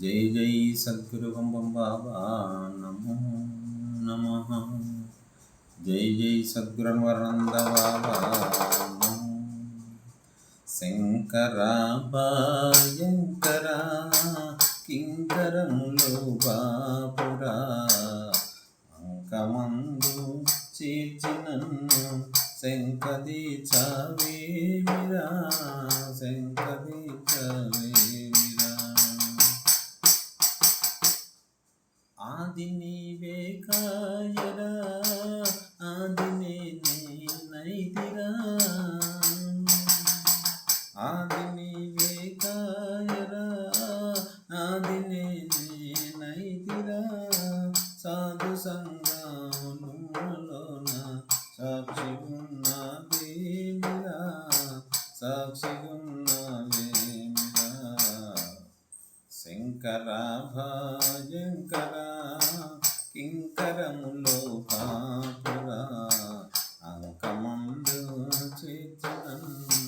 జై జై సద్గురు బం బాబా నమో నమః. జై జై సద్గురువరంద బాబా నమో. శంకర భయంకర కింకరములు బాపురా అంకమందు చేర్చినన్ను శంకది చవేమిరా శంకది చవేమిరా. ఆది నీవే కాయరా ఆది నేనైతిరా ఆది నీవే కాయరా ఆది నేనైతిరా. సాధు సంగములోన సాక్షి ఉన్నదేమిరా సాక్షి ఉన్నదేమిరా. శంకర భయంకర కింకరములో భాపురా అంకమందు చేర్చినన్ను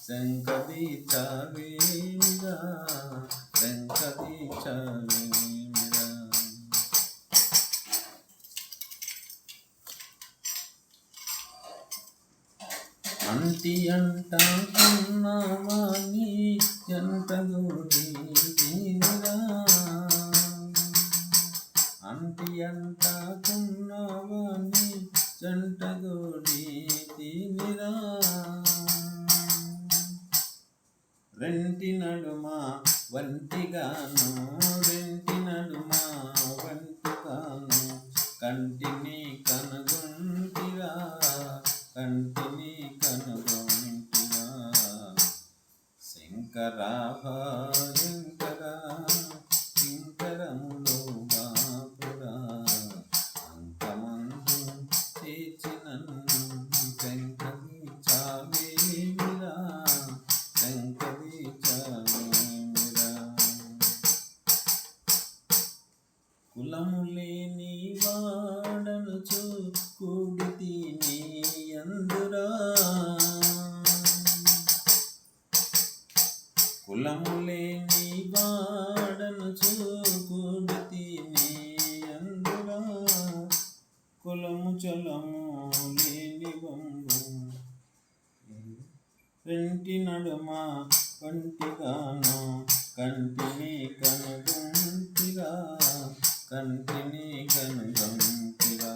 శంకది చవేమిరా శంకది చవేమిరా. అంటి అంటున్నావాని జంటగూడి తీరా అంటి అంటున్నావాని జంటగూడి తీరా. రెంటి నడుమ వంటిగాను రెంటి నడుమ వంటిగాను కంటిని కనుగొంటిరా కంటిని కనుగొంటిరా. శంకర భయంకర కింకరములో బాపురా అంకమందు చేర్చినన్ను శంకరి చవేమిరా శంకరి చవేమిరా. కులము లేని వాడనుచు కూడితి నీ యందురా కులము లేని వాడనుచు కూడితి నీ యందురా. కులము చలము లేని బొంబు రెంటి నడుమ కంటిగాను కంటిని కనుగొంటిరా కంటిని కనుగొంటిరా.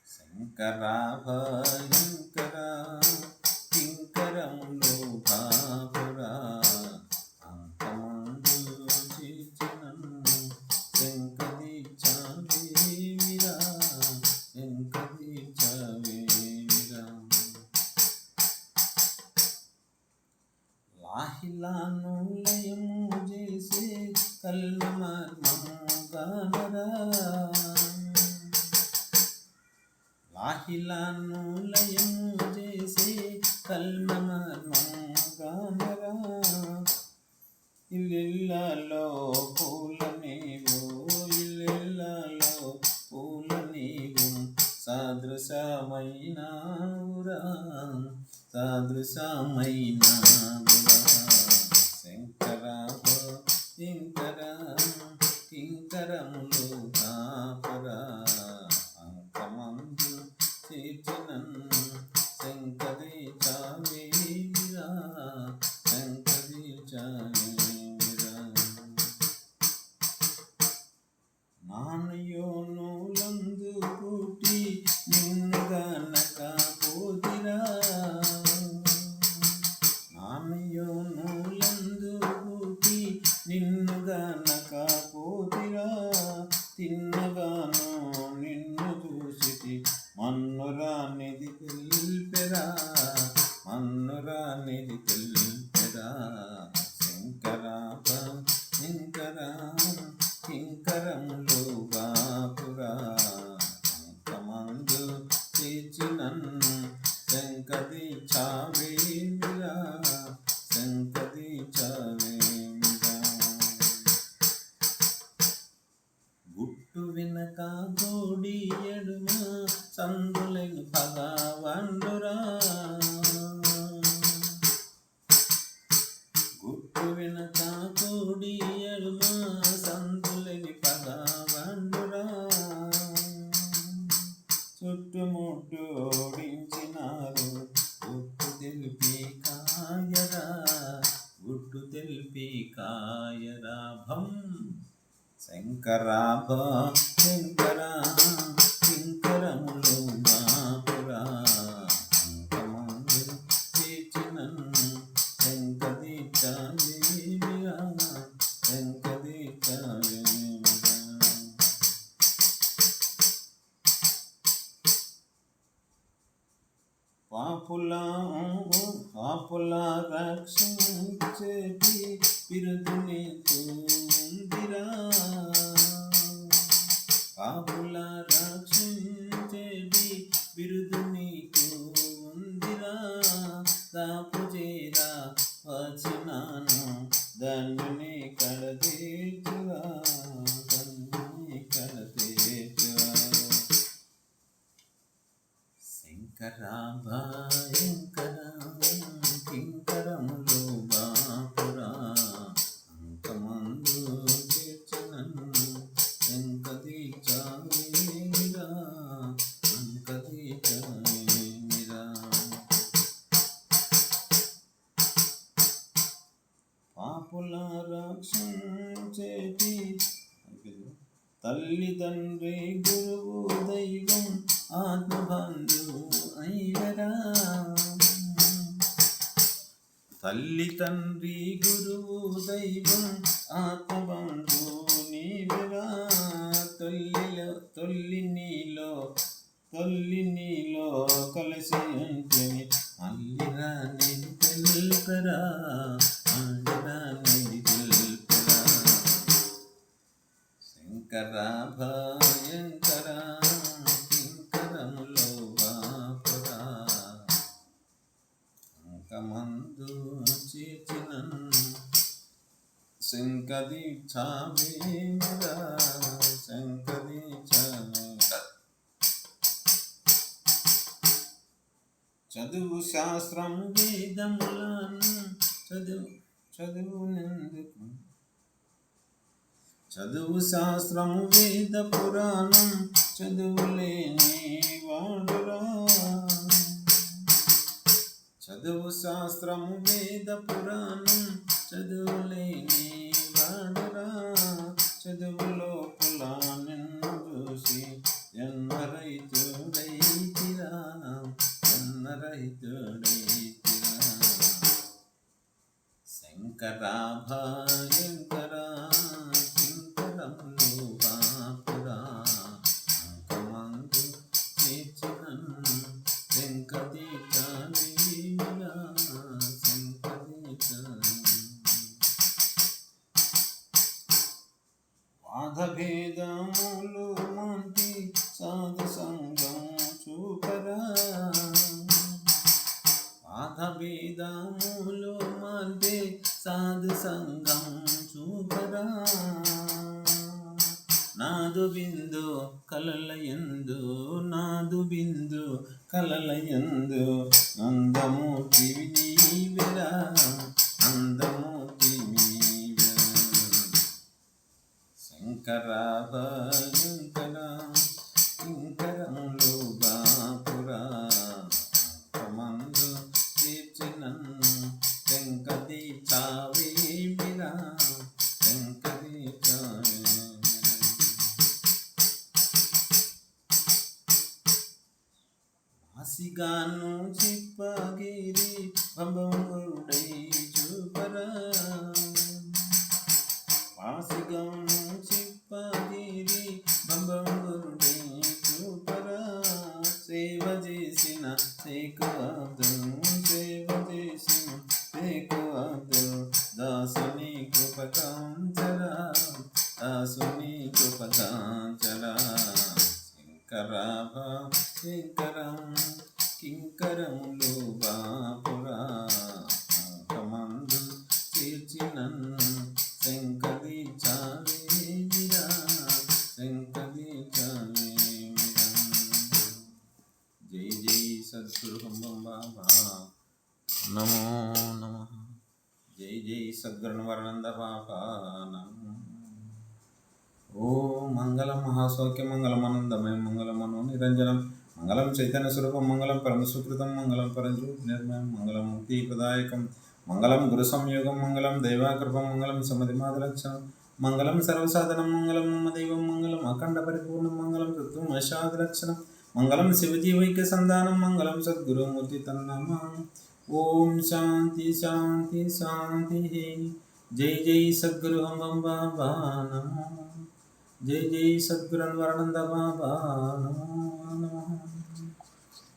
శంకర భయంకర కింకరములో భాపురా అంకమందు చేర్చినన్ను శంకరి చవేమిరా శంకరి చవేమిరా. లాహిలాను లయము చేసే కల్మర్మము గానరా లాహిలాను లయము చేసే కల్మర్మము గానరా. ఇల్లిల్లలో పూల నీవు ఇల్లిల్లలో పూల నీవు సాదృశమైనవురా సాదృశమైనవురా. శంకర భయంకర కింకరములు భాపురా అంకమందు చేర్చినన్ను శంకరి చవేమిరా శంకరి చవేమిరా. నాన్నయోనులందు పుట్టి నిన్ను గనక పోతిరా నాన్నయోనులందు పుట్టి నిన్ను గనక పోతిరా. తిన్నగాను నిన్ను చూసితి మన్నురా నిధి తెల్పెరా మన్నురా నిధి తెల్పెరా. శంకర భయంకర కింకరములు బాపురా అంకమందు చేర్చినన్ను శంకరి చవేమిరా శంకరి చవేమిరా. గుట్టు వెనక గోడి ఎడుమ సందులను భగవండురా గుట్టు వెనక కోడి కాయరాభం శంకరాభ శంకరా కింకరములు బాపురా అంకమందు చేర్చినన్ను శంకదీక్షాదేవిరా శంకదీక్షాదేవిరా పాపుల రక్షించేటి బిరుదుని తుందిరా పాపుల రక్షించేటి బిరుదు నీకు ఉందిరా దాపు చేరా వచ్చినాను ధన్యుని కడతీర్చురా ధన్యుని కడతీర్చురా శంకరా భయంకరా కింకరములు బాపురా అంకమందు చేర్చినన్ను శంకదీక్షాదేవిరా శంకదీక్షాదేవిరా పాపుల రక్షించేటి తల్లిదండ్రి గురువు దైవం ఆత్మబంధు అయినరా తల్లి తండ్రి గురువు దైవం ఆత్మబంధు నీవిరా తొల్లి నీలో కలిసి అంటని అల్లిరా నేను తెలుపరా అల్లిరా నేను తెలుపరా శంకరా భయంకరా కింకరములో బాపురా అంకమందు చేర్చినన్ను శంకదీక్షాదేవిరా శంకదీక్షాదేవిరా చదువు శాస్త్రం వేదములను చదువునందుకు చదువు శాస్త్రము వేద పురాణం చదువులేని వాడురా చదువు శాస్త్రము వేద పురాణం చదువులేని వాడురా చదువులో పులా నిన్ను చూసి జన్మరైతుడైతిరా జన్మరైతుడైతిరా శంకరా భయంకరా కింకరములు బాపురా అంకమందు చేర్చినన్ను శంకదీక్షాదేవిరా వాదభేదములు మంటి సాధు సంగం చూపరా వాదభేదములు మంటి సాధు సంగం చూపరా నాదు బిందు కలలయందు నాదు బిందు కలలయందు అందమూర్తి నీవెరా అందమూర్తి నీవెరా శంకరా భయంకరా కింకరములు బాపురా అంకమందు చేర్చినన్ను శంకదీక్షాదేవిరా శంకదీక్షాదేవిరా వాసిగాను చిప్పగిరి భంగురుడై చూపరా వాసిగాను చిప్పగిరి భంగురుడై చూపరా సేవ చేసిన సేకువాదులు సేవ చేసిన సేకువాదులు దాసుని కృపకాంచరా దాసుని కృపకాంచరా శంకరా శంకరం కింకరములు బాపురా అంకమందు చేర్చినన్ను శంకదీక్షాదేవిరా శంకదీక్షాదేవిరా జై జై సద్గురు బాబా నమో నమః జై జై సద్గురువర్నంద బాబా నమో ఓం మంగళం మహాసౌఖ్యం మంగళమానందమయం మంగళమనో నిరంజనం మంగళం చైతన్య స్వరూపం మంగళం పరమ సుకృతం మంగళం పరంజ్యోతి నిర్మయం మంగళం ముక్తి ప్రదాయకం మంగళం గురు సంయోగం మంగళం దైవాకృపం మంగళం సమధిమాదలక్షణం మంగళం సర్వసాధనం మంగళం మమ దైవం మంగళం అఖండ పరిపూర్ణం మంగళం తత్వమశాదిలక్షణం మంగళం శివజీవైక్య సంధానం మంగళం సద్గురుమూర్తి తన్నమామి. ఓం శాంతి శాంతి శాంతి. జై జై సద్గురు హం బాబా నమో. జై జై సద్గురు అన్వరానంద బాబా నమో నమో.